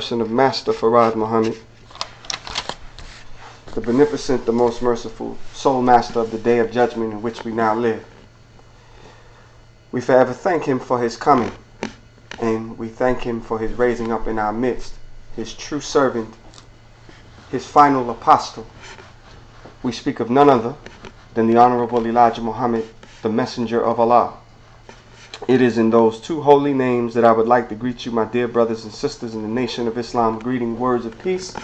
person of Master Farad Muhammad, the beneficent, the most merciful, sole master of the day of judgment in which we now live. We forever thank him for his coming, and we thank him for his raising up in our midst, his true servant, his final apostle. We speak of none other than the Honorable Elijah Muhammad, the messenger of Allah. It is in those two holy names that I would like to greet you, my dear brothers and sisters in the nation of Islam, greeting words of peace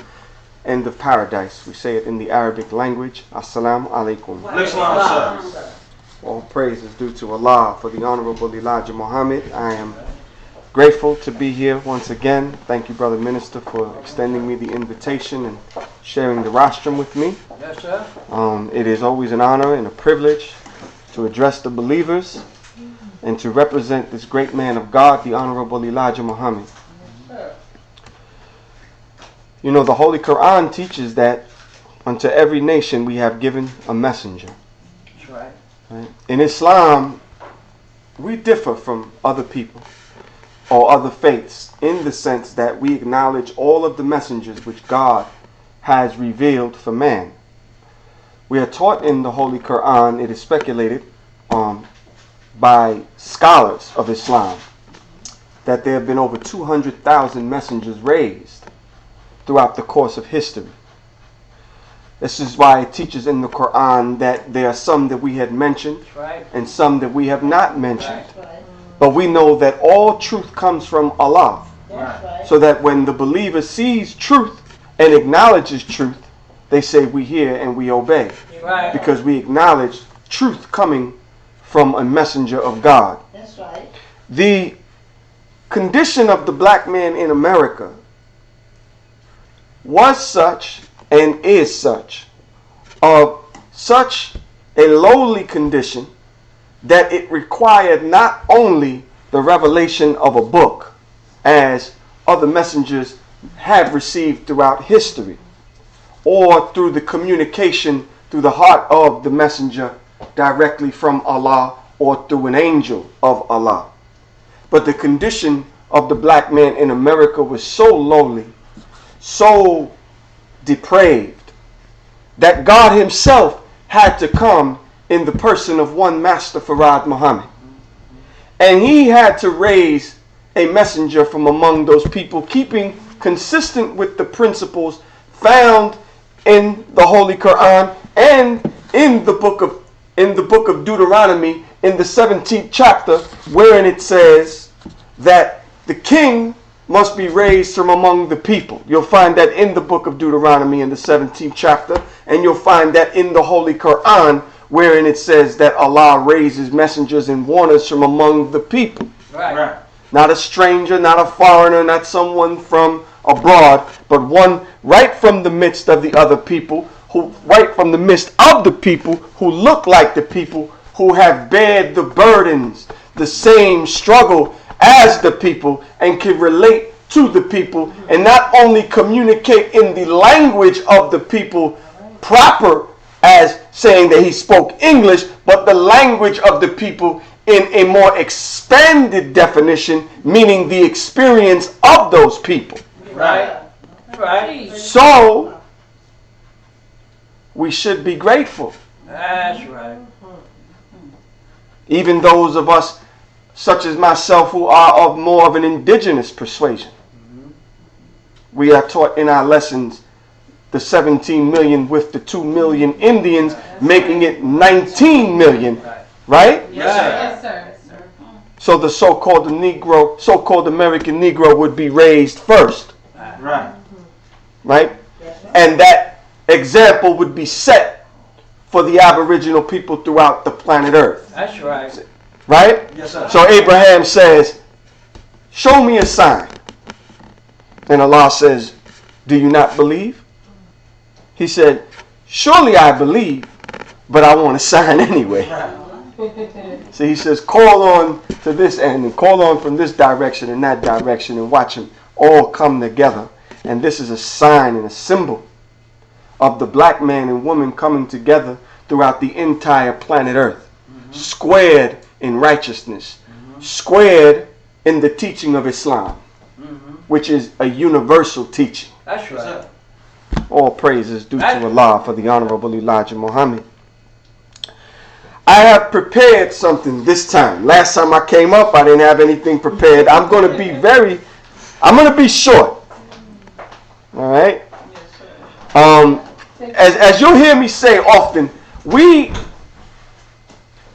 and of paradise. We say it in the Arabic language. Assalamu Alaikum. All praise is due to Allah for the Honorable Elijah Muhammad. I am grateful to be here once again. Thank you, Brother Minister, for extending me the invitation and sharing the rostrum with me. Yes, sir. It is always an honor and a privilege to address the believers and to represent this great man of God, the Honorable Elijah Muhammad. You know, the Holy Qur'an teaches that unto every nation we have given a messenger. That's right. Right? In Islam, we differ from other people or other faiths in the sense that we acknowledge all of the messengers which God has revealed for man. We are taught in the Holy Qur'an, it is speculated by scholars of Islam, that there have been over 200,000 messengers raised throughout the course of history. This is why it teaches in the Qur'an that there are some that we had mentioned and some that we have not mentioned. But we know that all truth comes from Allah. So that when the believer sees truth and acknowledges truth, they say we hear and we obey. Because we acknowledge truth coming from a messenger of God. That's right. The condition of the black man in America was such and is such, of such a lowly condition that it required not only the revelation of a book, as other messengers have received throughout history, or through the communication through the heart of the messenger directly from Allah or through an angel of Allah. But the condition of the black man in America was so lowly, so depraved, that God himself had to come in the person of one Master Farad Muhammad. And he had to raise a messenger from among those people, keeping consistent with the principles found in the Holy Qur'an and in the book of Deuteronomy, in the 17th chapter, wherein it says that the king must be raised from among the people. You'll find that in the book of Deuteronomy in the 17th chapter, and you'll find that in the Holy Qur'an, wherein it says that Allah raises messengers and warners from among the people. Right. Not a stranger, not a foreigner, not someone from abroad, but one right from the midst of the other people, who right from the midst of the people who look like the people, who have bared the burdens, the same struggle as the people, and can relate to the people, and not only communicate in the language of the people proper as saying that he spoke English, but the language of the people in a more expanded definition, meaning the experience of those people. Right. Right. So we should be grateful. That's right. Even those of us such as myself who are of more of an indigenous persuasion. We are taught in our lessons the 17 million with the 2 million Indians, making it 19 million, right? Yes, sir. So the so-called Negro, so-called American Negro would be raised first, Right. right? And that example would be set for the Aboriginal people throughout the planet Earth, That's right. right? Yes, sir. So Abraham says, show me a sign. And Allah says, do you not believe? He said, surely I believe, but I want a sign anyway. So he says, call on to this end and call on from this direction and that direction, and watch them all come together. And this is a sign and a symbol of the black man and woman coming together throughout the entire planet Earth, squared in righteousness, squared in the teaching of Islam. which is a universal teaching. That's right. All praises due to Allah for the Honorable Elijah Muhammad. I have prepared something this time. Last time I came up, I didn't have anything prepared. I'm going to be short. All right? As you'll hear me say often, we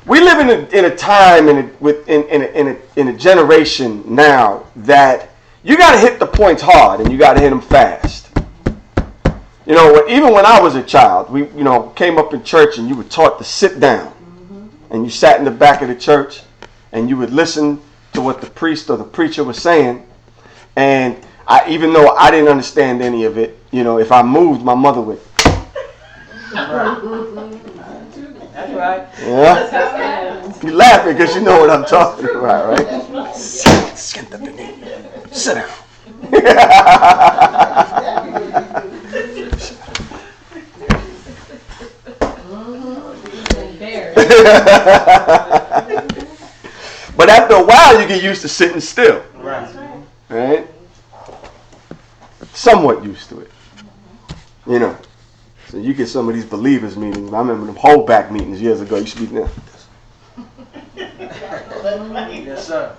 live in a time in a generation now that you got to hit the points hard and you got to hit them fast. You know, even when I was a child, we came up in church and you were taught to sit down, and you sat in the back of the church and you would listen to what the priest or the preacher was saying. And even though I didn't understand any of it, if I moved, my mother would. That's right. Yeah. You're laughing because you know what I'm talking about, right? Sit down. But after a while, you get used to sitting still. Right? Somewhat used to it. So you get some of these believers meetings. I remember them holdback meetings years ago. You should be there. Yes, sir.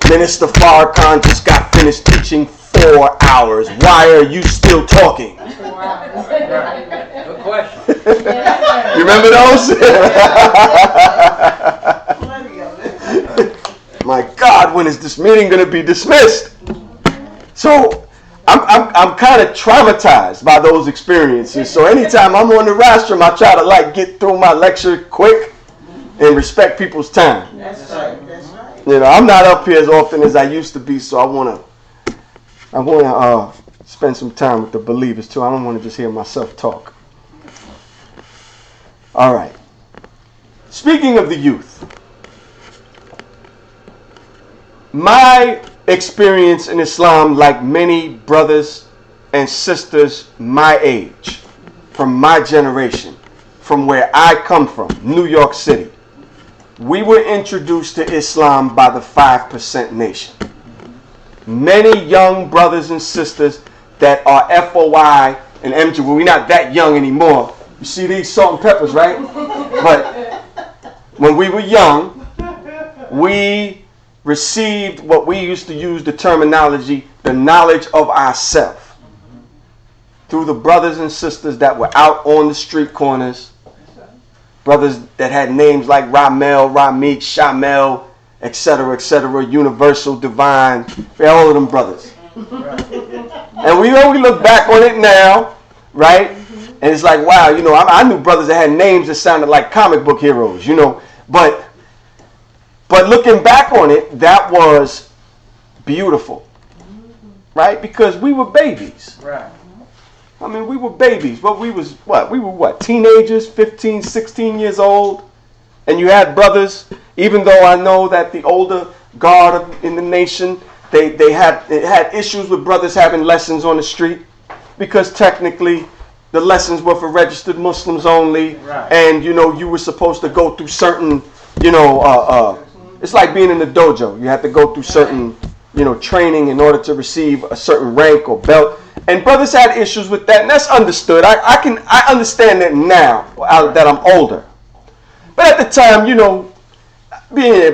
Minister Farrakhan just got finished teaching 4 hours. Why are you still talking? Good question. You remember those? My God, when is this meeting going to be dismissed? So I'm kind of traumatized by those experiences. So anytime I'm on the rostrum, I try to get through my lecture quick and respect people's time. That's right. That's right. I'm not up here as often as I used to be, so I want to spend some time with the believers too. I don't want to just hear myself talk. All right. Speaking of the youth, my experience in Islam, like many brothers and sisters my age, from my generation, from where I come from, New York City, we were introduced to Islam by the 5% Nation. Many young brothers and sisters that are FOI and MJ, well, we're not that young anymore. You see these salt and peppers, right? But when we were young, we received what we used to use the terminology, the knowledge of ourselves, through the brothers and sisters that were out on the street corners, brothers that had names like Ramel, Ramik, Shamel, etc., Universal, Divine, all of them brothers. And we look back on it now, right? And it's like, wow, I knew brothers that had names that sounded like comic book heroes, But looking back on it, that was beautiful, right? Because we were babies. Right. I mean, we were babies. But we were teenagers, 15, 16 years old. And you had brothers, even though I know that the older guard in the nation, they had issues with brothers having lessons on the street, because technically the lessons were for registered Muslims only. Right. And, you were supposed to go through certain, it's like being in the dojo. You have to go through certain, training in order to receive a certain rank or belt. And brothers had issues with that, and that's understood. I understand that now that I'm older. But at the time,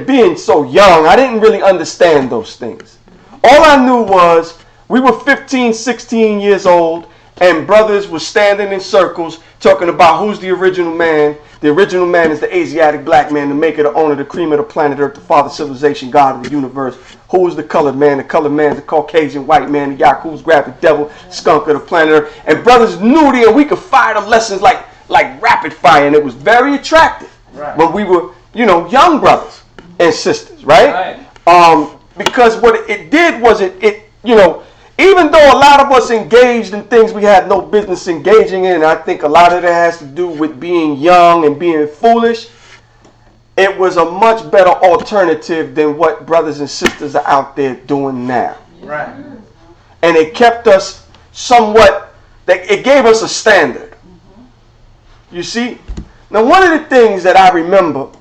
being so young, I didn't really understand those things. All I knew was we were 15, 16 years old, and brothers were standing in circles talking about who's the original man. The original man is the Asiatic black man, the maker, the owner, the cream of the planet Earth, the father, civilization, God of the universe. Who is the colored man? The colored man is the Caucasian white man, the Yaku's graphic devil, skunk of the planet Earth. And brothers knew that we could fire them lessons like rapid fire, and it was very attractive. Right. When we were, young brothers and sisters, right? Because what it did was even though a lot of us engaged in things we had no business engaging in, I think a lot of that has to do with being young and being foolish, it was a much better alternative than what brothers and sisters are out there doing now. Right. And it kept us somewhat, it gave us a standard. You see? Now, one of the things that I remember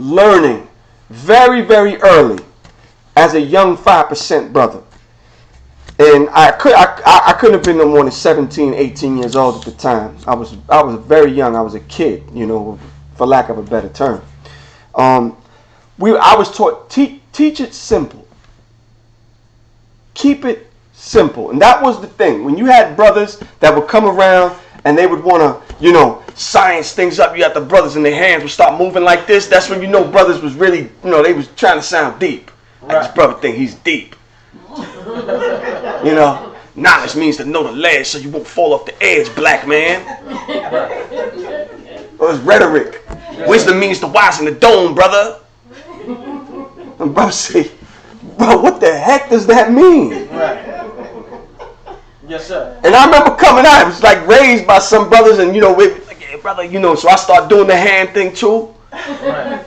learning very, very early as a young 5% brother And I couldn't have been no more than 17, 18 years old at the time. I was very young. I was a kid, for lack of a better term. I was taught, teach it simple. Keep it simple. And that was the thing. When you had brothers that would come around and they would want to, science things up. You had the brothers and their hands would start moving like this. That's when brothers was really, they was trying to sound deep. Like this brother think he's deep. Knowledge means to know the ledge so you won't fall off the edge, black man. Or it's rhetoric. Wisdom means to wise in the dome, brother. And brother say, bro, what the heck does that mean? Right. Yes, sir. And I remember coming out, I was like raised by some brothers, and like, yeah, brother, so I start doing the hand thing too. Right.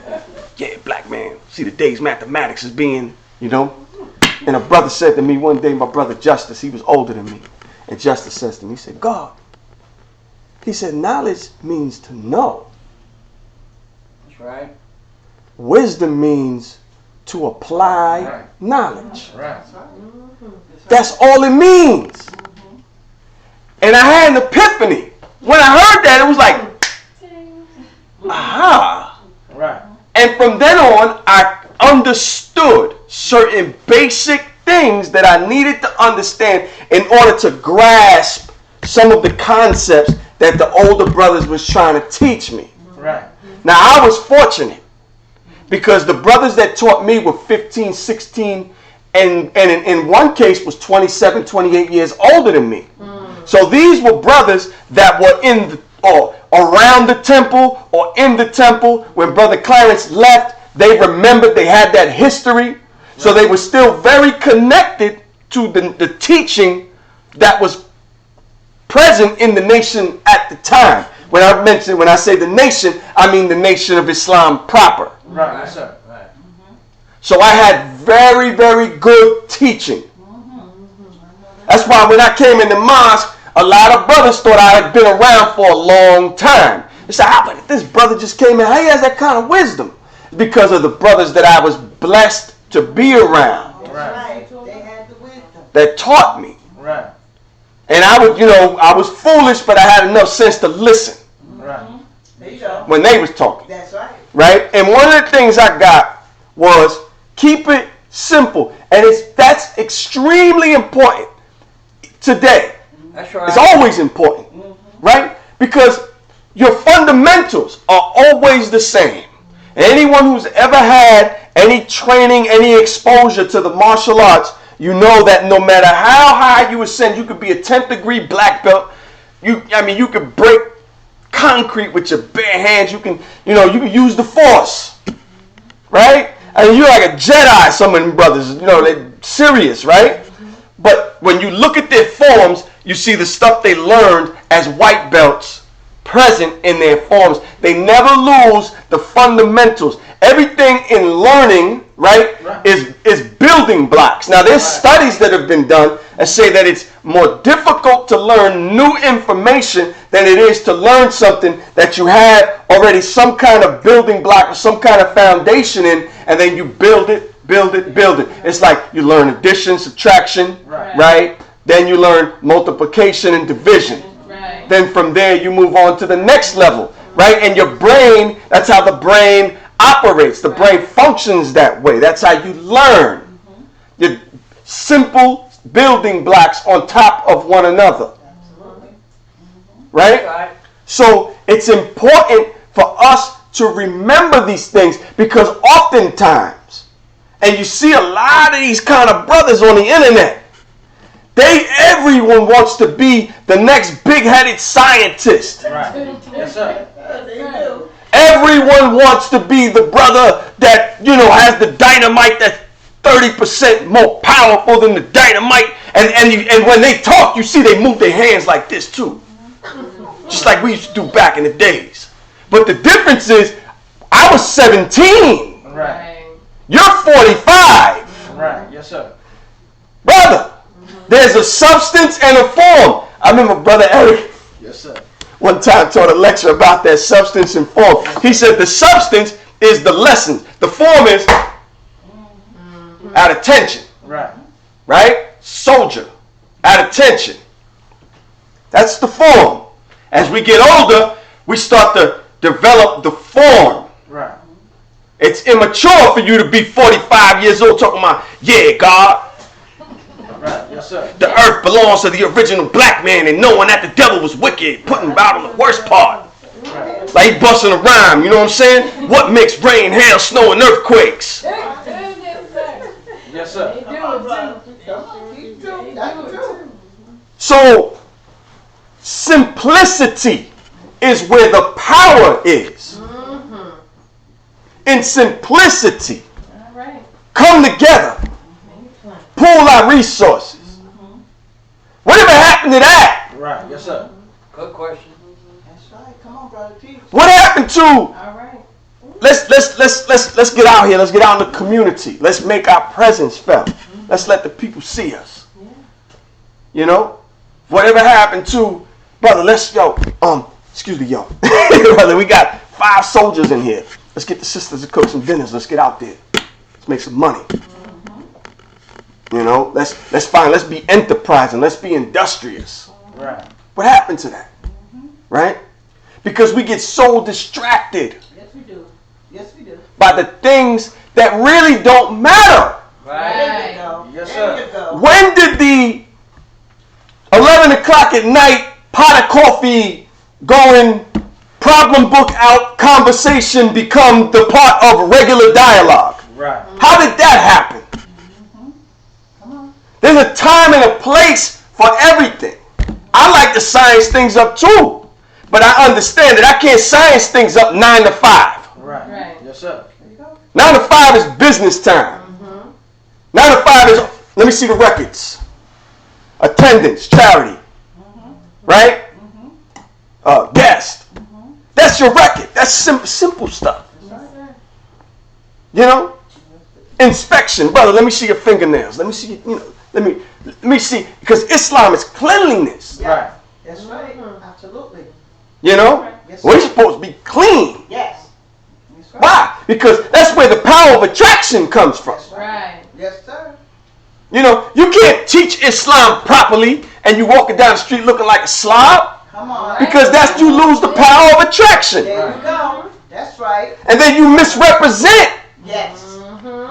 Yeah, black man, see the day's mathematics as being, And a brother said to me one day, my brother Justice, he was older than me. And Justice says to me, he said, God, he said, knowledge means to know. That's right. Wisdom means to apply knowledge. Right. That's all it means. And I had an epiphany. When I heard that, it was like, aha. Right. And from then on, I understood certain basic things that I needed to understand in order to grasp some of the concepts that the older brothers was trying to teach me. Right. Now, I was fortunate because the brothers that taught me were 15, 16, and in one case was 27, 28 years older than me. So these were brothers that were around the temple or in the temple. When Brother Clarence left, they remembered, they had that history. So they were still very connected to the teaching that was present in the nation at the time. When I say the nation, I mean the nation of Islam proper. Right, yes, sir. Right. So I had very, very good teaching. That's why when I came in the mosque, a lot of brothers thought I had been around for a long time. They said, how about this brother just came in? How he has that kind of wisdom? Because of the brothers that I was blessed to be around. Right. They had the wisdom. That taught me. Right. And I was foolish, but I had enough sense to listen. Right. There you go. When they was talking. That's right. Right? And one of the things I got was keep it simple. And that's extremely important today. That's right. It's always important. Right? Because your fundamentals are always the same. Anyone who's ever had any training, any exposure to the martial arts, you know that no matter how high you ascend, you could be a 10th degree black belt. You could break concrete with your bare hands. You can use the force. Right? And you're like a Jedi, some of them brothers, they're serious, right? But when you look at their forms, you see the stuff they learned as white belts present in their forms. They never lose the fundamentals. Everything in learning, right, is building blocks. Now, there's studies that have been done that say that it's more difficult to learn new information than it is to learn something that you had already some kind of building block or some kind of foundation in, and then you build it. It's like you learn addition, subtraction, right? Then you learn multiplication and division. Right. Then from there you move on to the next level, right? And your brain, that's how the brain operates. The brain functions that way. That's how you learn. Your simple building blocks on top of one another. Right? So it's important for us to remember these things because oftentimes, and you see a lot of these kind of brothers on the internet, everyone wants to be the next big-headed scientist. Right. Yes, sir. They do. Everyone wants to be the brother that, has the dynamite that's 30% more powerful than the dynamite. And when they talk, you see they move their hands like this too. Just like we used to do back in the days. But the difference is, I was 17. Right. You're 45. Right. Yes, sir. Brother, there's a substance and a form. I remember Brother Eric Yes, sir. one time taught a lecture about that substance and form. He said the substance is the lesson. The form is at attention. Right. Right? Soldier. at attention. That's the form. As we get older, we start to develop the form. Right. It's immature for you to be 45 years old talking about, yeah, God, Right. Yes, sir. the earth belongs to the original black man and knowing that the devil was wicked, putting about on the worst part. Right. Like he busting a rhyme, you know what I'm saying? What makes rain, hail, snow, and earthquakes? Yes, sir. Come on, brother. Keep true. That's true. So, simplicity is where the power is. In simplicity, come together, pool our resources. Whatever happened to that? Right. Yes, sir. Good question. That's right. Come on, brother. Teach. What happened to? All right. Let's get out here. Let's get out in the community. Let's make our presence felt. Let's let the people see us. You know, whatever happened to, brother? Excuse me, yo, brother. We got 5 soldiers in here. Let's get the sisters to cook some dinners. Let's get out there. Let's make some money. You know, let's be enterprising. Let's be industrious. Right. What happened to that? Right? Because we get so distracted Yes, we do. Yes, we do. by the things that really don't matter. There you go. Yes, There sir. you go. When did the 11 o'clock at night pot of coffee going, problem book out conversation become the part of regular dialogue? Right. How did that happen? Come on. There's a time and a place for everything. I like to science things up too, but I understand that I can't science things up 9 to 5. Right. Right. Yes, sir. There you go. 9 to 5 is business time. 9 to 5 is, let me see the records. Attendance, charity, right? Guest. That's your record. That's simple stuff. You know? Inspection, brother. Let me see your fingernails. Let me see. You know. Let me see. Because Islam is cleanliness. Right. That's right. Absolutely. You know? Yes, We're sir. supposed to be clean. Yes. That's right. Why? Because that's where the power of attraction comes from. That's right. Right. Yes, sir. You know, you can't teach Islam properly and you walking down the street looking like a slob, Come on. because that's you lose the power of attraction. There you go. That's right. And then you misrepresent Yes.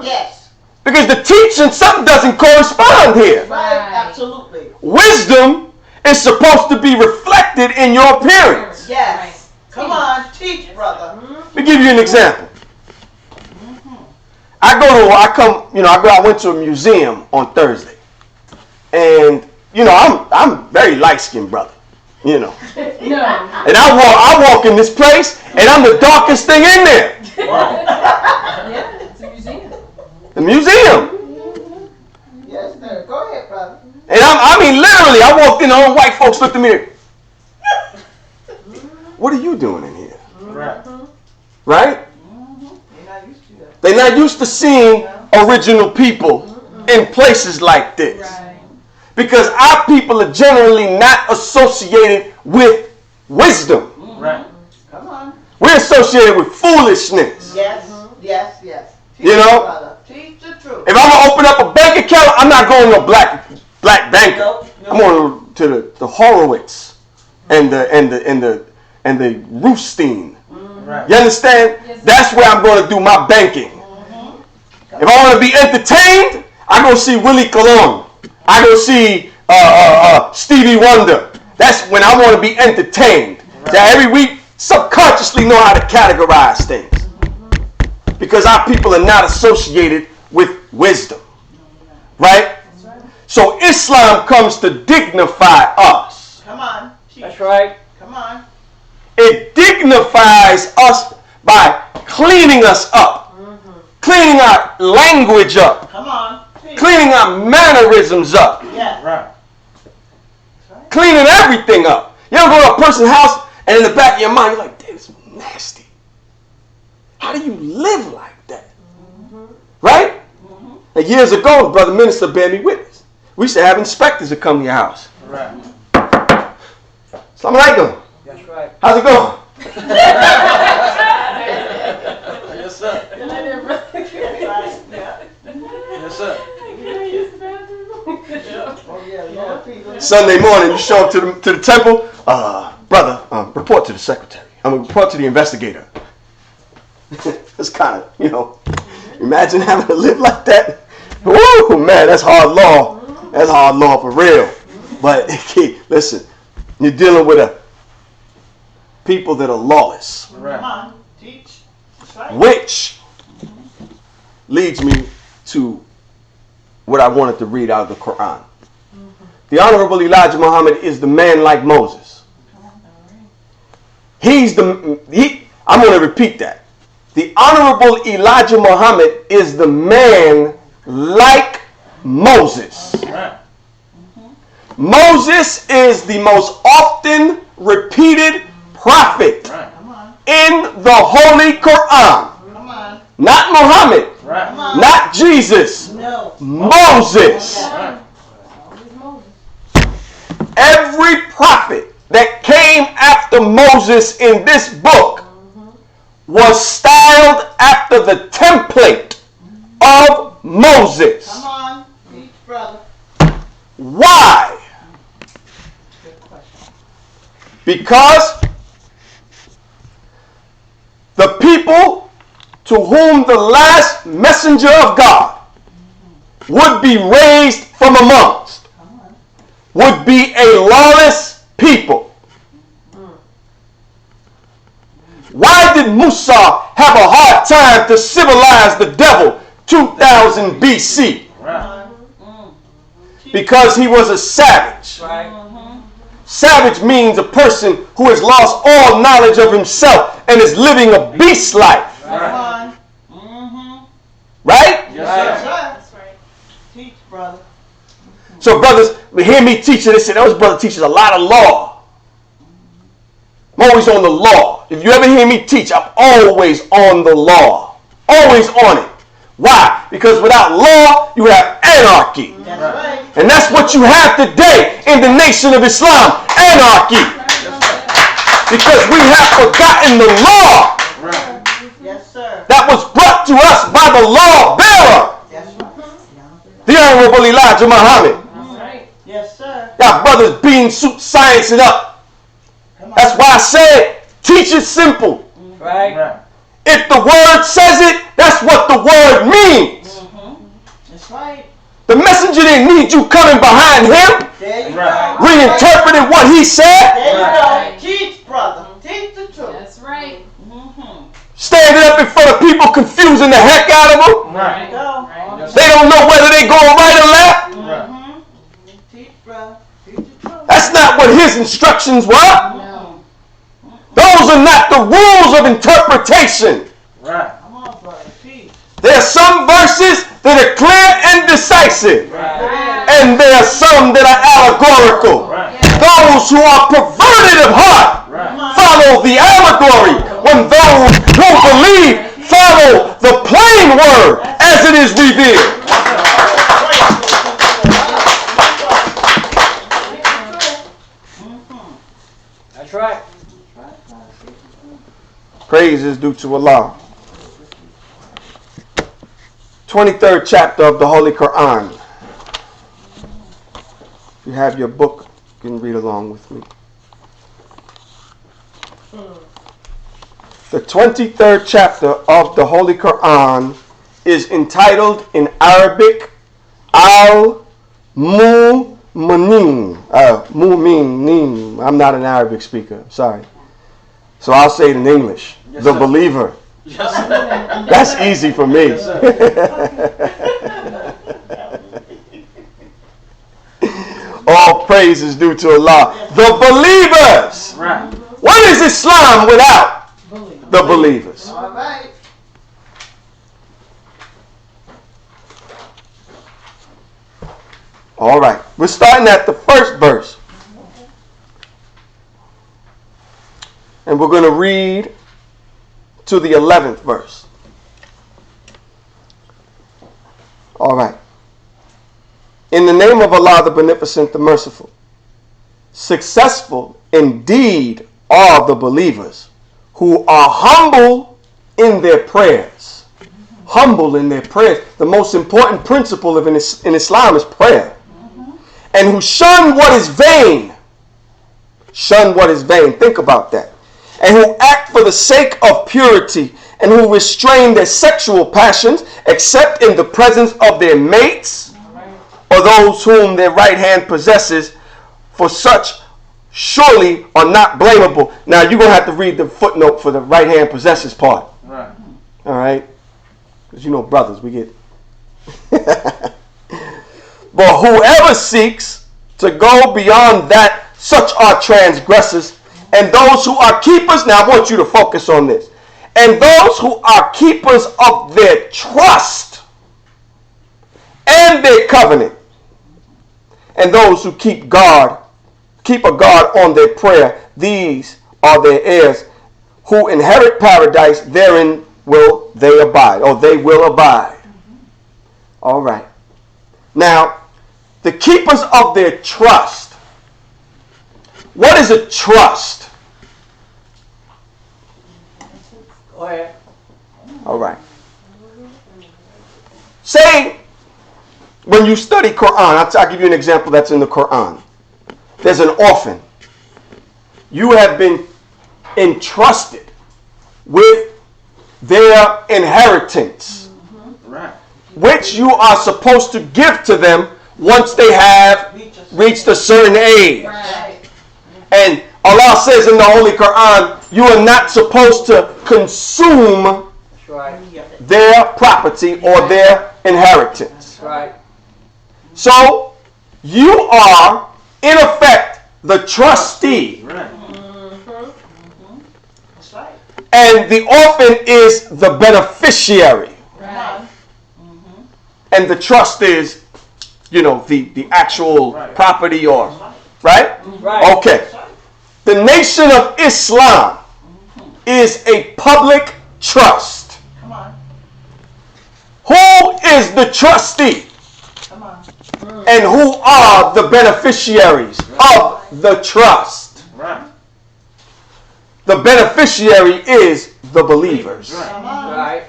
Yes. because the teaching, something doesn't correspond here. Right. Right. Absolutely. Wisdom is supposed to be reflected in your appearance. Yes. Come on. Teach, brother. Let me give you an example. I went to a museum on Thursday. And, you know, I'm very light-skinned, brother. You know. No. And I walk in this place and I'm the darkest thing in there. Yeah, it's a museum. The museum. Yes, sir. Go ahead, brother. And I mean literally, I walked in, all white folks looked at me. What are you doing in here? Right. Right? You're not used to that. They're not used to seeing original people in places like this. Right. Because our people are generally not associated with wisdom. Right. Come on. We're associated with foolishness. Yes. Yes. Yes. Teach, You know? brother. Teach the truth. If I'm gonna open up a bank account, I'm not going to a black banker. Nope. I'm going to the Horowitz and the Roofstein. Right. You understand? Yes, sir. That's where I'm going to do my banking. If I want to be entertained, I go see Willie Colon. I go see Stevie Wonder. That's when I want to be entertained. So every week, subconsciously know how to categorize things. Because our people are not associated with wisdom. Right? So Islam comes to dignify us. Come on. Teach. That's right. Come on. It dignifies us by cleaning us up. Cleaning our language up. Come on. Teach. Cleaning our mannerisms up. Yes. Right. Cleaning everything up. You ever go to a person's house and in the back of your mind you're like, damn, it's nasty. How do you live like that? Right? And years ago, the brother minister bear me witness. We used to have inspectors that come to your house. Right. Salaam Alaikum. That's right. How's it going? Yes, sir. Right. Yeah. Yes, sir. Oh, yeah, people. Sunday morning, you show up to the temple. Brother, report to the secretary. Report to the investigator. It's kind of, imagine having to live like that. Woo, man, that's hard law. That's hard law for real. But listen, you're dealing with people that are lawless. Come on, teach. That's right. Which leads me to what I wanted to read out of the Qur'an. The Honorable Elijah Muhammad is the man like Moses. I'm going to repeat that. The Honorable Elijah Muhammad is the man like Moses. Moses is the most often repeated prophet in the Holy Quran. Come on. Not Muhammad. Come on. Not Jesus. No. Moses. Yeah. Every prophet that came after Moses in this book was styled after the template of Moses. Come on, teach, brother. Why? Good question. Because the people to whom the last messenger of God would be raised from amongst would be a lawless people. Why did Musa have a hard time to civilize the devil 2000 BC? Because he was a savage. Savage means a person who has lost all knowledge of himself and is living a beast life. Come on. Right? Yes, sir. That's right. Teach, brother. So brothers, we hear me teaching. They say, those brother teaches a lot of law. I'm always on the law. If you ever hear me teach, I'm always on the law. Always on it. Why? Because without law, you have anarchy. That's right. And that's what you have today in the nation of Islam. Anarchy. Because we have forgotten the law Yes, sir. that was brought to us by the law bearer, That's right. the Honorable Elijah Muhammad. Yes, sir. Y'all brothers bean soup science it up. Come on. That's why I said, teach it simple. Right. If the word says it, that's what the word means. That's right. The messenger didn't need you coming behind him, There you Right. go. reinterpreting what he said, There you Right. go. Teach, brother. Teach the truth. That's right. standing up in front of people, confusing the heck out of them. Right. Go. Yes, They don't know whether they going right or left. Right. Teach, brother. Teach the truth. That's not what his instructions were. No. Those are not the rules of interpretation. Right. Come on, brother. Teach. There are some verses that are clear and decisive, Right. and there are some that are allegorical. Right. Those who are perverted of heart Right. follow the allegory, when those who believe follow the plain word as it is revealed. That's right. Praise is due to Allah. 23rd chapter of the Holy Qur'an. If you have your book, you can read along with me. The 23rd chapter of the Holy Quran is entitled in Arabic Al-Mu'minin. Mu'minin. I'm not an Arabic speaker. Sorry. So I'll say it in English. Yes, The sir. believer. Yes, sir. That's easy for me. Yes, sir. All praise is due to Allah. The believers. Right. What is Islam without the believers? All right. All right. We're starting at the first verse. And we're going to read to the 11th verse. All right. In the name of Allah, the Beneficent, the Merciful. Successful indeed are the believers who are humble in their prayers. Humble in their prayers. The most important principle in Islam is prayer. and who shun what is vain. Shun what is vain. Think about that. And who act for the sake of purity, and who restrain their sexual passions, except in the presence of their mates, or those whom their right hand possesses, for such surely are not blamable. Now you're going to have to read the footnote for the right hand possesses part. Right. All right? Because you know, brothers, we get... But whoever seeks to go beyond that, such are transgressors, and those who are keepers, now I want you to focus on this, and those who are keepers of their trust and their covenant, and those who keep a guard on their prayer, these are their heirs, who inherit paradise, therein will they abide, or they will abide. All right. Now, the keepers of their trust. What is a trust? Go ahead. All right. Say, when you study Qur'an, I'll give you an example that's in the Qur'an. There's an orphan. You have been entrusted with their inheritance, Right. which you are supposed to give to them once they have reached a certain age. Right. And Allah says in the Holy Quran, you are not supposed to consume That's right. their property or their inheritance. That's right. So you are, in effect, the trustee. Right. That's right. And the orphan is the beneficiary. Right. And the trust is, you know, the actual Right. property or, right? Right. Okay. The Nation of Islam is a public trust. Come on. Who is the trustee? Come on. And who are the beneficiaries of the trust? Right. The beneficiary is the believers. Come on. Right.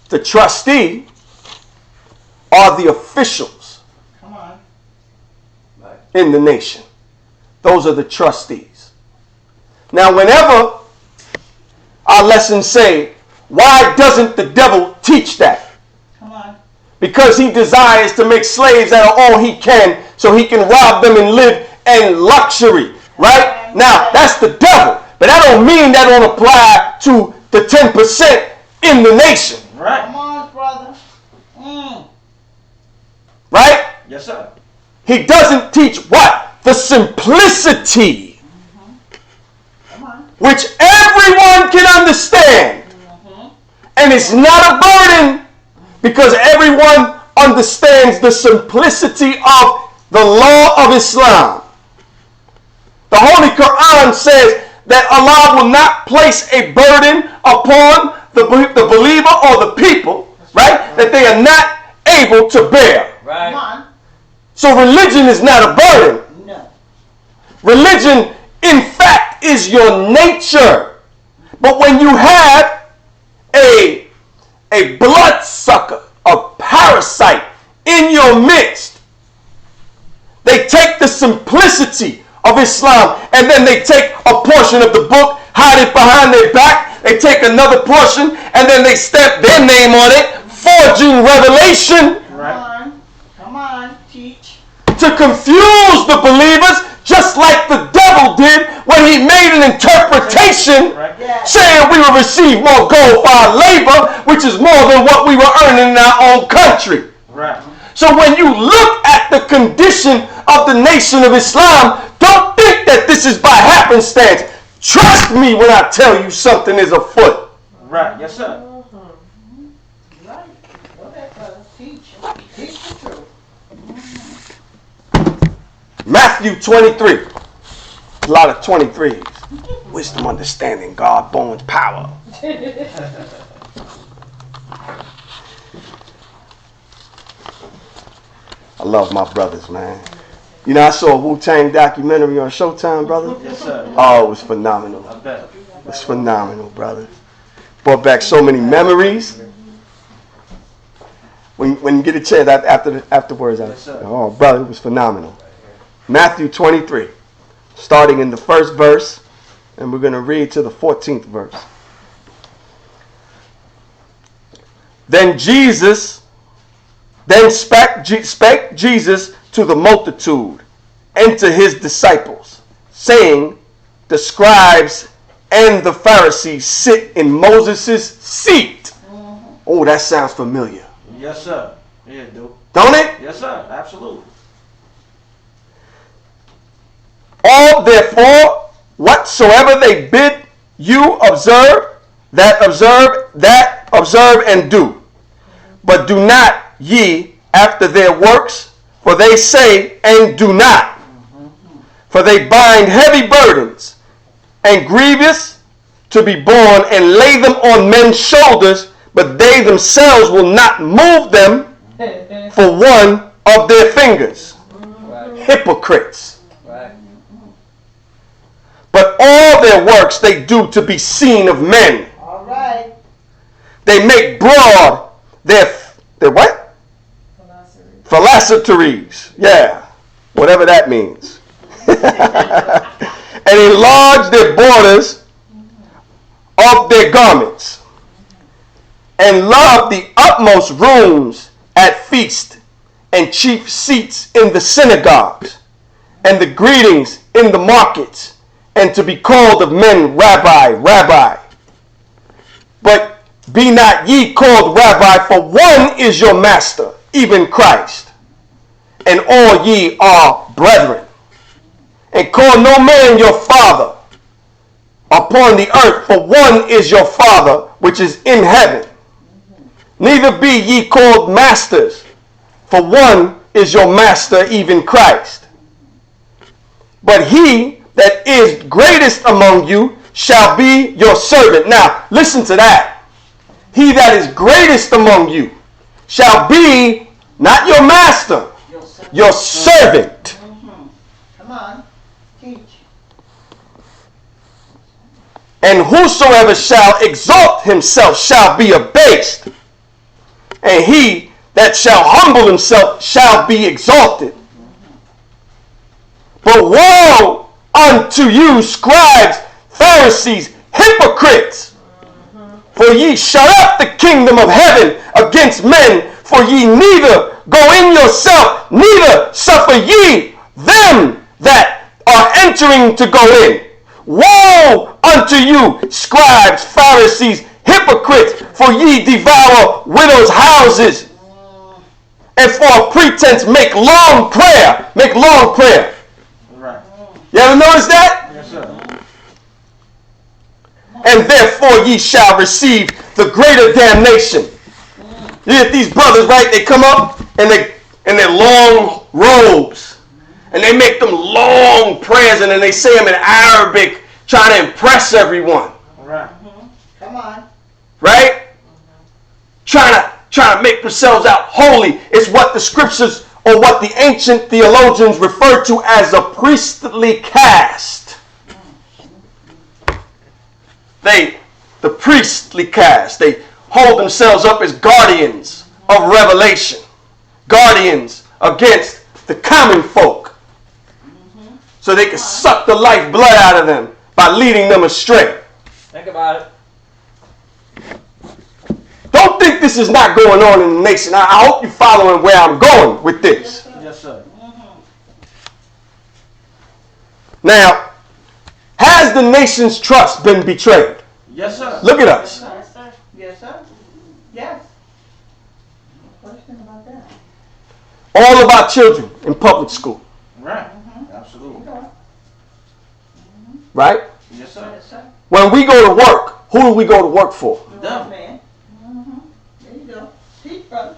The trustee are the officials Come on. in the nation. Those are the trustees. Now, whenever our lessons say, why doesn't the devil teach that? Come on. Because he desires to make slaves out of all he can so he can rob them and live in luxury. Right? Now, that's the devil. But that don't mean that don't apply to the 10% in the nation. Right. Come on, brother. Right? Yes, sir. He doesn't teach what? The simplicity, Come on. which everyone can understand. And it's not a burden because everyone understands the simplicity of the law of Islam. The Holy Quran says that Allah will not place a burden upon the believer or the people, right? That they are not able to bear. Come Right. on. So religion is not a burden. No. Religion, in fact, is your nature. But when you have a bloodsucker, a parasite in your midst, they take the simplicity of Islam and then they take a portion of the book, hide it behind their back, they take another portion and then they stamp their name on it, forging revelation Come on. Come on. Teach. to confuse the believers, just like the devil did when he made an interpretation Right. Yes. saying we will receive more gold for our labor, which is more than what we were earning in our own country. Right. So when you look at the condition of the Nation of Islam, don't think that this is by happenstance. Trust me when I tell you something is afoot. Right. Yes, sir. Right. Go ahead, brother. Teach. Teach the truth. Matthew 23. A lot of 23s. Wisdom, understanding, God, bones, power. I love my brothers, man. You know, I saw a Wu-Tang documentary on Showtime, brother. Yes, sir. Oh, it was phenomenal. I bet. It was phenomenal, brother. Brought back so many memories. When you get a chance afterwards. Yes, sir. Oh, brother, it was phenomenal. Matthew 23, starting in the first verse, and we're going to read to the 14th verse. Then spake Jesus to the multitude and to his disciples, saying, the scribes and the Pharisees sit in Moses' seat. Oh, that sounds familiar. Yes, sir. Yeah, do. Don't it? Yes, sir. Absolutely. All therefore, whatsoever they bid you observe and do. But do not ye after their works, for they say and do not. For they bind heavy burdens and grievous to be borne and lay them on men's shoulders, but they themselves will not move them for one of their fingers. Right. Hypocrites. Right. But all their works they do to be seen of men. All right. They make broad their what? Phylacteries. Yeah. Whatever that means. And enlarge their borders of their garments. And love the utmost rooms at feast, and chief seats in the synagogues, and the greetings in the markets, and to be called of men, Rabbi, Rabbi. But be not ye called Rabbi, for one is your master, even Christ. And all ye are brethren. And call no man your father upon the earth, for one is your Father which is in heaven. Neither be ye called masters, for one is your master, even Christ. But he that is greatest among you shall be your servant. Now, listen to that. He that is greatest among you shall be not your master, your servant. Come on. Teach. And whosoever shall exalt himself shall be abased, and he that shall humble himself shall be exalted. But woe unto you, scribes, Pharisees, hypocrites! For ye shut up the kingdom of heaven against men, for ye neither go in yourself, neither suffer ye them that are entering to go in. Woe unto you, scribes, Pharisees, hypocrites, for ye devour widows' houses, and for a pretense make long prayer. Make long prayer. Right. You ever notice that? Yes, sir. And therefore ye shall receive the greater damnation. You get these brothers, right? They come up and they're long robes, and they make them long prayers, and then they say them in Arabic, trying to impress everyone. Right. Come on. Right? Trying to make themselves out holy is what the scriptures or what the ancient theologians refer to as a priestly caste. The priestly caste, they hold themselves up as guardians of revelation, guardians against the common folk, so they can suck the lifeblood out of them by leading them astray. Think about it. Don't think this is not going on in the nation. I hope you're following where I'm going with this. Yes, sir. Now, has the nation's trust been betrayed? Yes, sir. Look at us. Yes, sir. Yes, sir. Yes. No question about that. All of our children in public school, Right. Absolutely. right? Yes, sir. Yes, sir. When we go to work, who do we go to work for? Devil. Man. There you go. Teach, brother.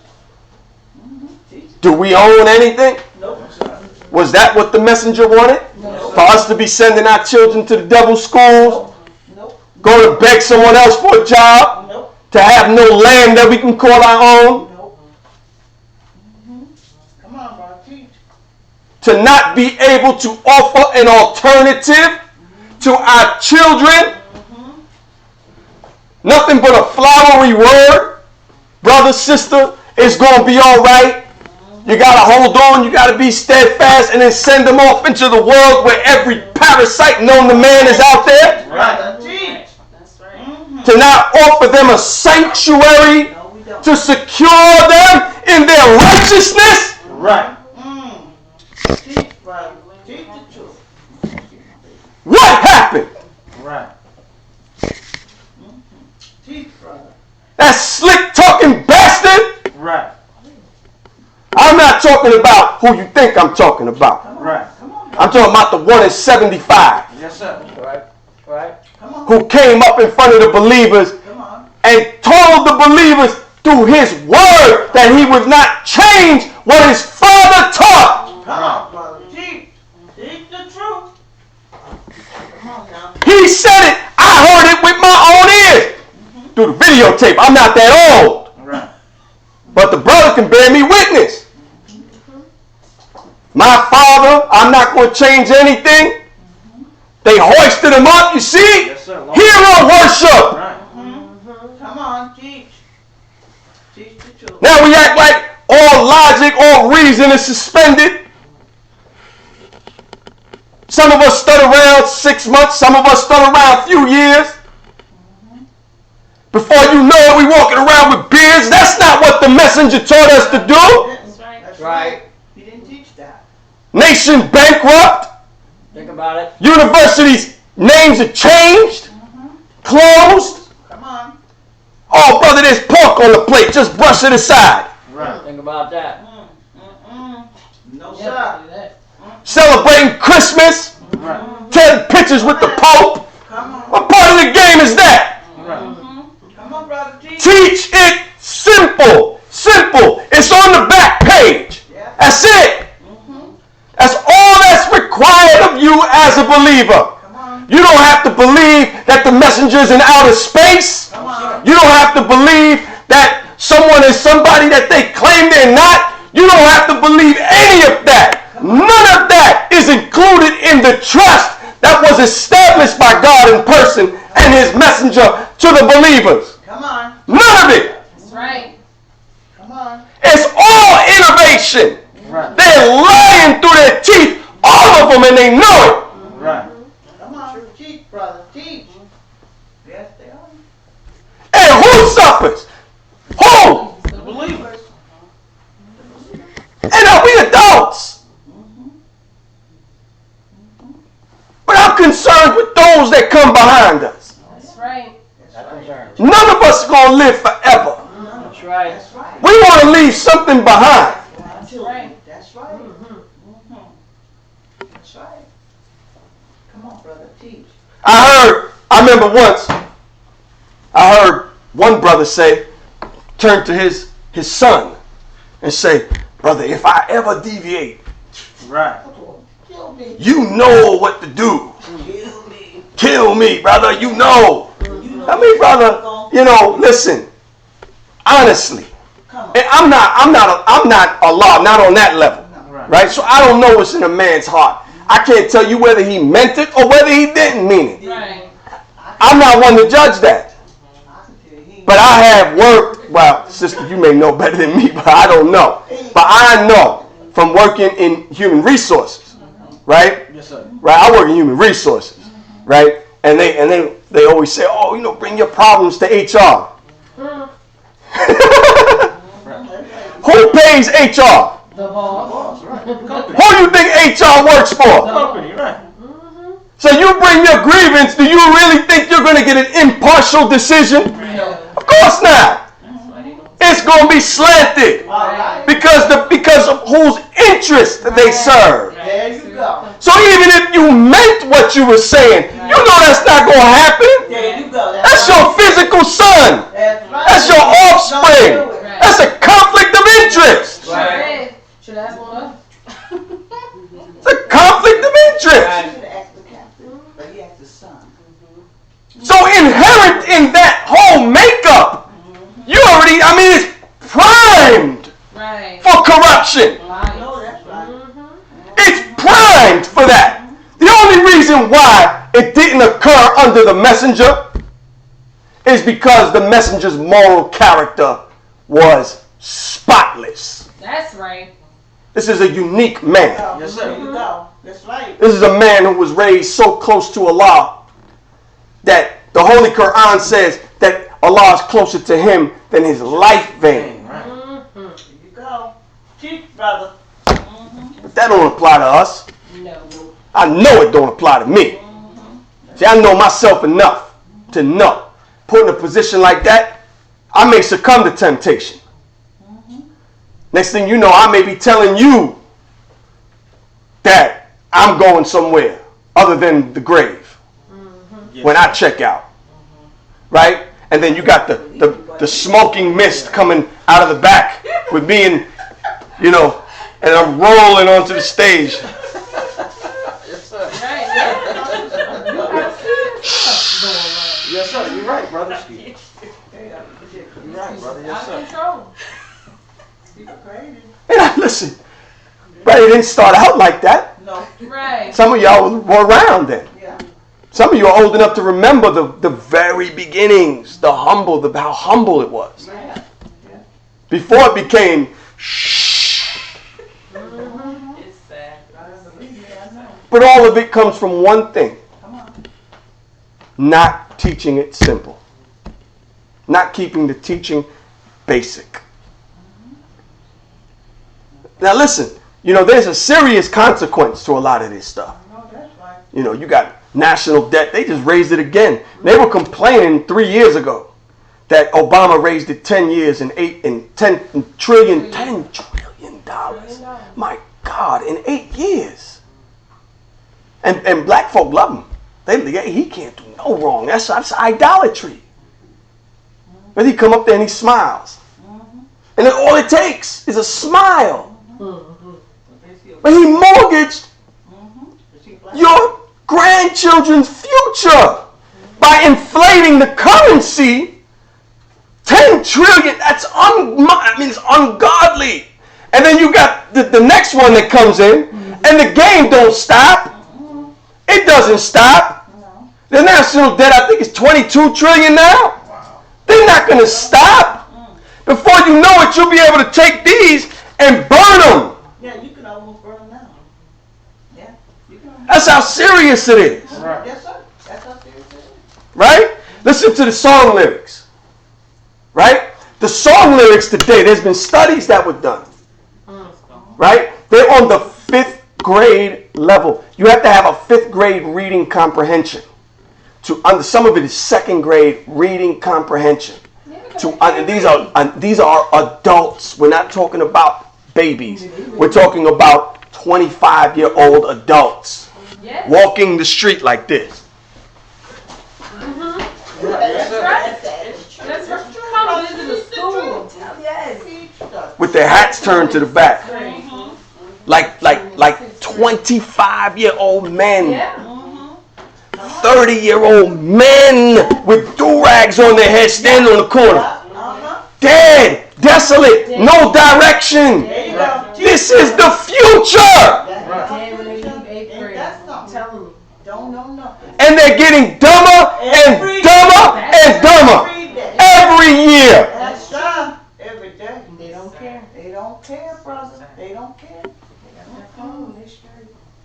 Teach. Do we own anything? Nope. Yes, sir. Was that what the messenger wanted? No. For us to be sending our children to the devil's schools, Nope. go to beg someone else for a job, Nope. to have no land that we can call our own, Nope. Come on, brother. Teach. to not be able to offer an alternative to our children. Nothing but a flowery word, brother, sister, it's going to be all right. You got to hold on. You got to be steadfast and then send them off into the world where every parasite known to man is out there. Right. That's right. To not offer them a sanctuary to secure them in their righteousness. Right. Teach, brother. Teach the truth. What happened? Right. Teach, brother. That slick talking bastard? Right. I'm not talking about who you think I'm talking about. Right. Come on. I'm talking about the one in 75 Yes, sir. Right. Right. Come on. who came up in front of the believers Come on. and told the believers through his word that he would not change what his father taught. Come on, brother. Teach. Teach the truth. Come on now. He said it. I heard it with my own ears through the videotape. I'm not that old. Right. But the brother can bear me witness. My father, I'm not going to change anything. They hoisted him up, you see? Yes, sir. Hero worship. Right. Come on. Teach. Teach the truth. Now we act like all logic, all reason is suspended. Some of us stood around 6 months. Some of us stood around a few years. Before you know it, we walking around with beards. That's not what the messenger taught us to do. That's right. That's Right. right. He didn't teach that. Nation bankrupt. Think about it. Universities' names are changed. Closed. Come on. Oh, brother, there's pork on the plate. Just brush it aside. Right. Think about that. No, Yeah, sir. do that. Celebrating Christmas. Right. Taking pictures with the Pope. Come on. What part of the game is that? Right. Come on, brother. Teach. Teach it simple. Simple. It's on the back page. Yeah. That's it. That's all that's required of you as a believer. Come on. You don't have to believe that the messenger's in outer space. Come on. You don't have to believe that someone is somebody that they claim they're not. You don't have to believe any of that. None of that is included in the trust that was established by God in person and his messenger to the believers. Come on. None of it. That's right. Come on. It's all innovation. Right. They're lying through their teeth, all of them, and they know it. Right. Come on. Teach, brother. Teach. Yes, they are. And who suffers? Who? The believers. And are we adults? But I'm concerned with those that come behind us. That's right. That's right. None of us are going to live forever. That's right. That's right. We want to leave something behind. That's right. That's right. That's right. Come on, brother. Teach. I remember once, I heard one brother turn to his son and say, brother, if I ever deviate, Right. Kill me. you know what to do. Kill me. Kill me, brother, you know. You know I mean, brother, you know, listen, honestly, Come on. and I'm not Allah, not on that level, right? So I don't know what's in a man's heart. I can't tell you whether he meant it or whether he didn't mean it. Right. I'm not one to judge that. I can tell you, he But I have worked, well, sister, you may know better than me, but I don't know. But I know from working in human resources, right? Yes, sir. Right, I work in human resources, right? And they always say, oh, you know, bring your problems to HR. Who pays HR? The boss. Right. Company. Who do you think HR works for? Company. Right. So you bring your grievance, do you really think you're going to get an impartial decision? Of course not. It's going to be slanted all right. because of whose interest they serve. There you go. So even if you meant what you were saying, you know that's not going to happen. There you go. That's your physical son. That's right. That's your offspring. Don't do it. That's a conflict of interest. Right. Should ask one of us. It's a conflict of interest. He should have asked the captain, but he asked the son. So inherent in that whole makeup, it's primed Right. for corruption. I know that's right. It's primed for that. The only reason why it didn't occur under the messenger is because the messenger's moral character was spotless. That's right. This is a unique man. Oh, Yes, sir. There you go. That's right. This is a man who was raised so close to Allah that the Holy Qur'an says that Allah is closer to him than his life vein. Right. There you go. Teach, brother. But that don't apply to us. No. I know it don't apply to me. See, I know myself enough to know. Put in a position like that, I may succumb to temptation. Next thing you know, I may be telling you that I'm going somewhere other than the grave Yes, when I sir. check out. Right? And then you got the smoking mist coming out of the back with me and, you know, and I'm rolling onto the stage. Yes, sir. Right. Yes, sir. You're right, brother. You're right, brother. Yes, Out of sir. control. People crazy. And listen, but it didn't start out like that. No. Right. Some of y'all were around then. Yeah. Some of you are old enough to remember the very beginnings, how humble it was. Yeah. Before it became shh. It's sad. I believe it. I know. But all of it comes from one thing: Come on. not teaching it simple, not keeping the teaching basic. Now listen, you know, there's a serious consequence to a lot of this stuff. No, that's right. You know, you got national debt. They just raised it again. They were complaining 3 years ago that Obama raised it 10 years and 10 trillion dollars. My God, in 8 years. And black folk love him. He can't do no wrong. That's idolatry. But he come up there and he smiles. And then all it takes is a smile. But he mortgaged your grandchildren's future by inflating the currency. 10 trillion, it's ungodly. And then you got the next one that comes in, and the game don't stop. It doesn't stop. The national debt, I think, is 22 trillion now. They're not going to stop. Before you know it, you'll be able to take these and burn them. Yeah, you can almost burn them now. Yeah. You can almost. That's how serious it is. Right. Yes, sir. That's how serious it is. Right? Listen to the song lyrics. Right? The song lyrics today, there's been studies that were done. Right? They're on the 5th grade level. You have to have a 5th grade reading comprehension. Some of it is 2nd grade reading comprehension. These are adults. We're not talking about babies. We're talking about 25-year-old adults Yes. walking the street like this. That's right. That's right. Mama visit the school. Yes. Teach us. With their hats turned to the back. Like 25-year-old men. Yeah. 30-year-old men with do-rags on their head standing on the corner. Dead, desolate, no direction. There you go. This is the future. Damn, when they leave 8th grade. That's I'm something. telling you. Don't know nothing. And they're getting dumber and dumber and dumber Every day. every year. That's right. Every day. They don't care. They don't care, brother. They don't care. They got that phone. They straight.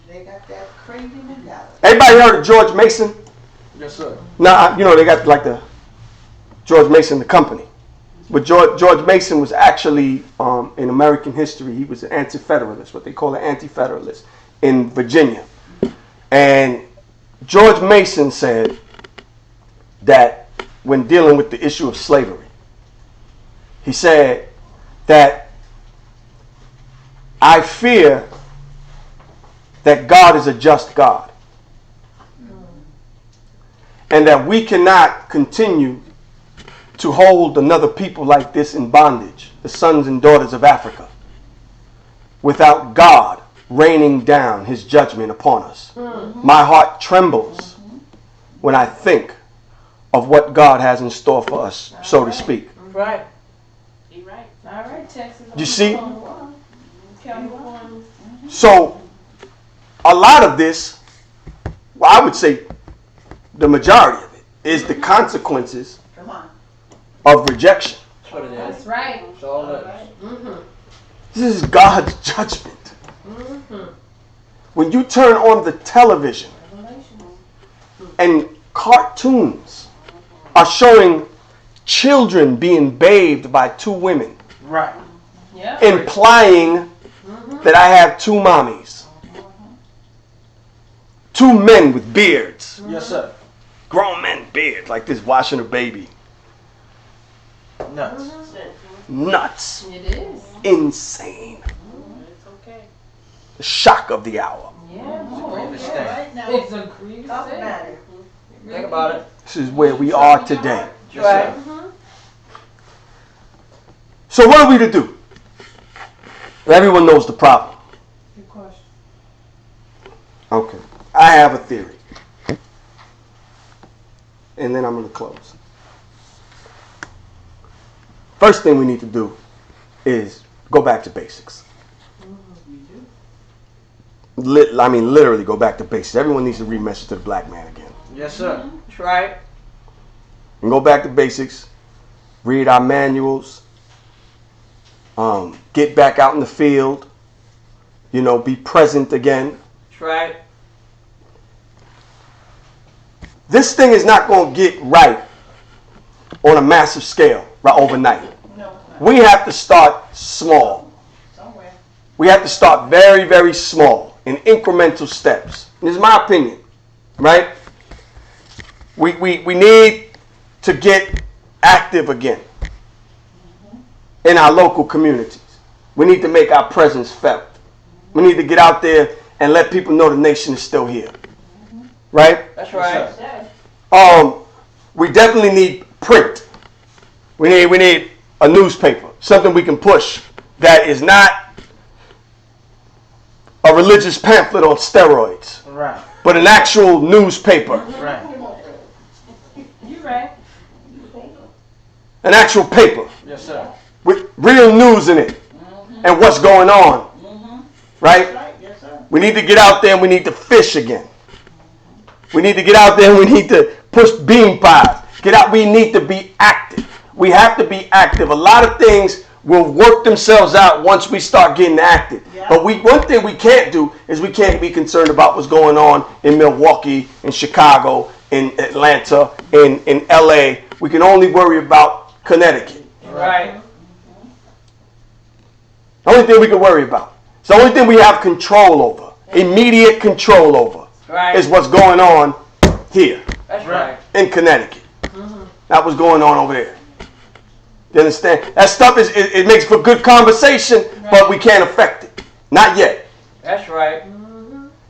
They got that crazy mentality. Everybody heard of George Mason? Yes, sir. Now, you know, they got like the George Mason, the company. But George Mason was actually, in American history, he was an anti-federalist, what they call an anti-federalist in Virginia. And George Mason said that when dealing with the issue of slavery, he said that I fear that God is a just God. And that we cannot continue to hold another people like this in bondage, the sons and daughters of Africa, without God raining down his judgment upon us. My heart trembles when I think of what God has in store for us, so to speak. Right. You're right. All right, Texas. You see? California. So, a lot of this, well, I would say the majority of it, is the consequences Come on. of rejection. what it is. That's right. That's all it is. Mm-hmm. This is God's judgment. Mm-hmm. When you turn on the television and cartoons are showing children being bathed by two women, Right. Yeah. implying that I have two mommies, two men with beards, Yes, sir. grown men beards like this washing a baby. Nuts. Nuts. It is. Insane. It's okay. The shock of the hour. Yeah. Grievous thing. Right now, It's a grievous talk thing. about it. Think about it. This is where we are today. Yes, sir. Mm-hmm. So what are we to do? Everyone knows the problem. Good question. Okay. I have a theory. And then I'm going to close. First thing we need to do is go back to basics. Literally go back to basics. Everyone needs to read Message to the Black Man again. Yes, sir. That's right. And go back to basics. Read our manuals. Get back out in the field. Be present again. That's right. This thing is not going to get right on a massive scale right overnight. No, We have to start small. somewhere. We have to start very, very small in incremental steps. This is my opinion, right? We need to get active again in our local communities. We need to make our presence felt. We need to get out there and let people know the nation is still here, right? That's right. We definitely need print. We need a newspaper, something we can push that is not a religious pamphlet on steroids, Right. but an actual newspaper, Right. You right. an actual paper Yes, sir. with real news in it and what's going on, right? Right, yes, sir. We need to get out there and we need to fish again. We need to get out there and we need to push bean pies. Get out. We need to be active. We have to be active. A lot of things will work themselves out once we start getting active. Yeah. But one thing we can't do is we can't be concerned about what's going on in Milwaukee, in Chicago, in Atlanta, in LA. We can only worry about Connecticut. Right. The only thing we can worry about. It's the only thing we have control over, immediate control over, Right. is what's going on here That's right. in Connecticut. That was going on over there. You understand? That stuff it makes for good conversation, but we can't affect it. Not yet. That's right.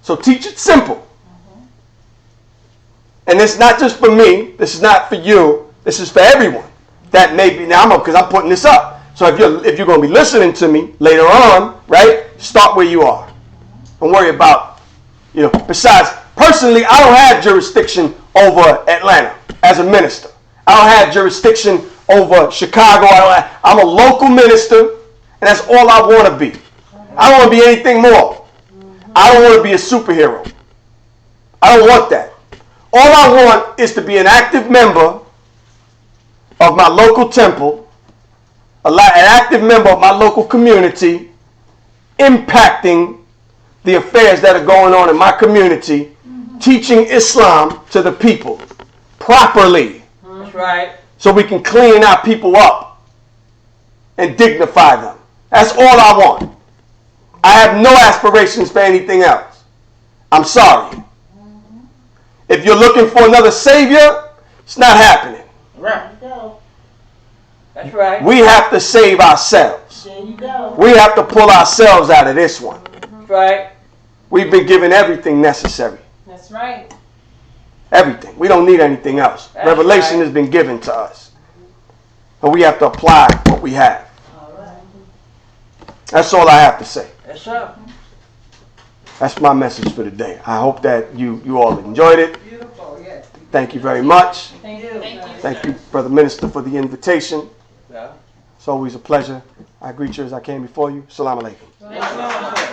So teach it simple. And it's not just for me. This is not for you. This is for everyone. That may be now because I'm putting this up. So if you're going to be listening to me later on, right? Start where you are. Don't worry about, Besides, personally, I don't have jurisdiction over Atlanta as a minister. I don't have jurisdiction over Chicago. I'm a local minister, and that's all I want to be. I don't want to be anything more. I don't want to be a superhero. I don't want that. All I want is to be an active member of my local temple, an active member of my local community, impacting the affairs that are going on in my community, teaching Islam to the people properly. That's right. So we can clean our people up and dignify them. That's all I want. I have no aspirations for anything else. I'm sorry. If you're looking for another savior, it's not happening. Right. There you go. That's right. We have to save ourselves. There you go. We have to pull ourselves out of this one. That's right. We've been given everything necessary. That's right. Everything. We don't need anything else. That's Revelation right. has been given to us. And we have to apply what we have. All right. That's all I have to say. Yes, sir. That's my message for today. I hope that you all enjoyed it. Beautiful, yes. Thank you very much. Thank you. Thank you, Brother Minister, for the invitation. Yeah. It's always a pleasure. I greet you as I came before you. Salaam Alaikum. Thank you.